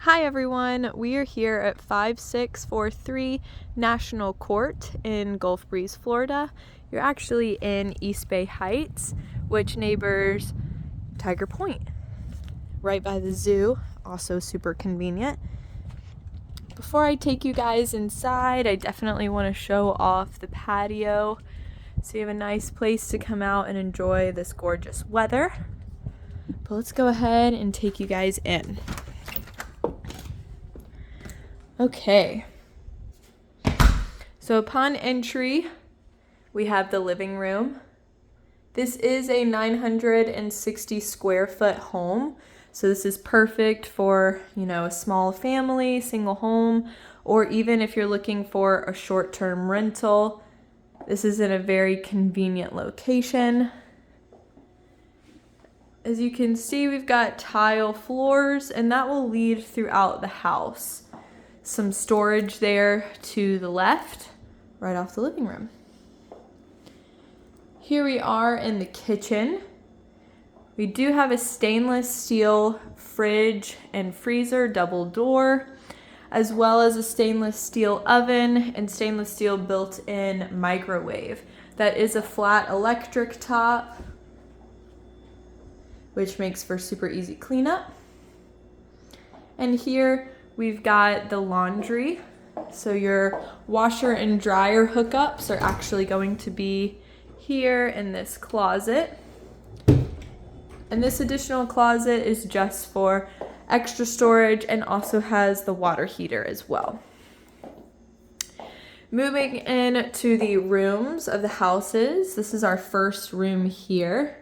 Hi everyone, we are here at 5643 National Court in Gulf Breeze, Florida. You're actually in East Bay Heights, which neighbors Tiger Point, right by the zoo, also super convenient. Before I take you guys inside, I definitely want to show off the patio. So you have a nice place to come out and enjoy this gorgeous weather. But let's go ahead and take you guys in. Okay, so upon entry, we have the living room. This is a 960 square foot home. So this is perfect for, a small family, single home, or even if you're looking for a short-term rental. This is in a very convenient location. As you can see, we've got tile floors, and that will lead throughout the house. Some storage there to the left, right off the living room. Here we are in the kitchen. We do have a stainless steel fridge and freezer, double door, as well as a stainless steel oven and stainless steel built-in microwave. That is a flat electric top, which makes for super easy cleanup. And here we've got the laundry. So your washer and dryer hookups are actually going to be here in this closet. And this additional closet is just for extra storage and also has the water heater as well. Moving into the rooms of the houses, this is our first room here.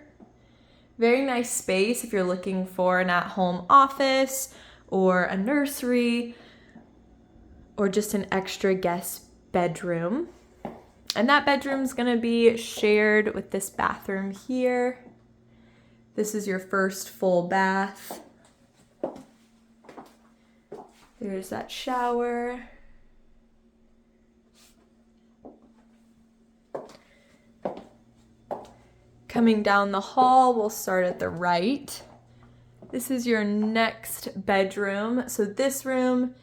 Very nice space if you're looking for an at-home office or a nursery, or just an extra guest bedroom. And that bedroom is going to be shared with this bathroom here. This is your first full bath. There's that shower. Coming down the hall, we'll start at the right. This is your next bedroom. So this room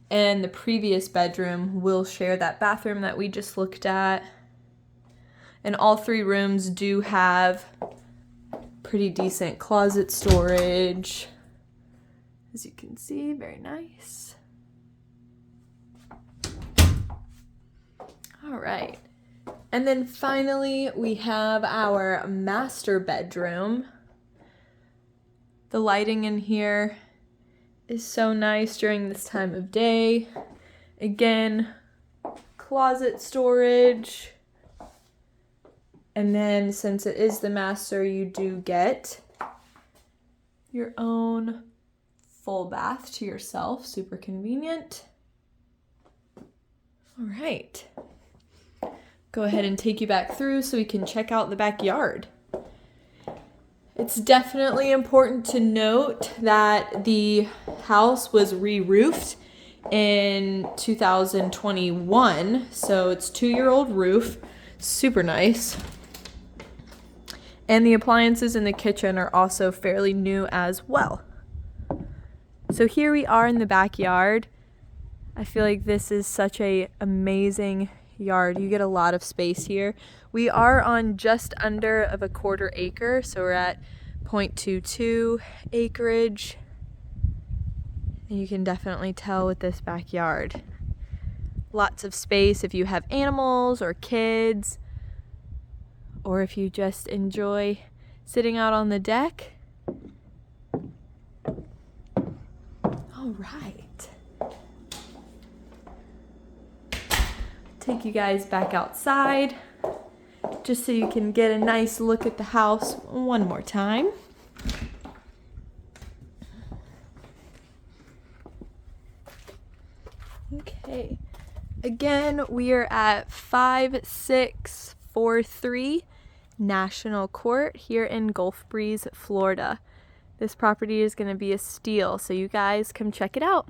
and the previous bedroom will share that bathroom that we just looked at. And all three rooms do have pretty decent closet storage. As you can see, very nice. All right. And then finally, we have our master bedroom. The lighting in here is so nice during this time of day. Again, closet storage. And then since it is the master, you do get your own full bath to yourself. Super convenient. All right. Go ahead and take you back through so we can check out the backyard. It's definitely important to note that the house was re-roofed in 2021, so it's 2-year-old roof, super nice. And the appliances in the kitchen are also fairly new as well. So here we are in the backyard. I feel like this is such an amazing yard. You get a lot of space here. We are on just under of a 1/4 acre, so we're at 0.22 acreage. And you can definitely tell with this backyard. Lots of space if you have animals or kids, or if you just enjoy sitting out on the deck. All right. Take you guys back outside just so you can get a nice look at the house one more time. Okay. Again, we are at 5643 National Court here in Gulf Breeze, Florida. This property is going to be a steal, so you guys come check it out.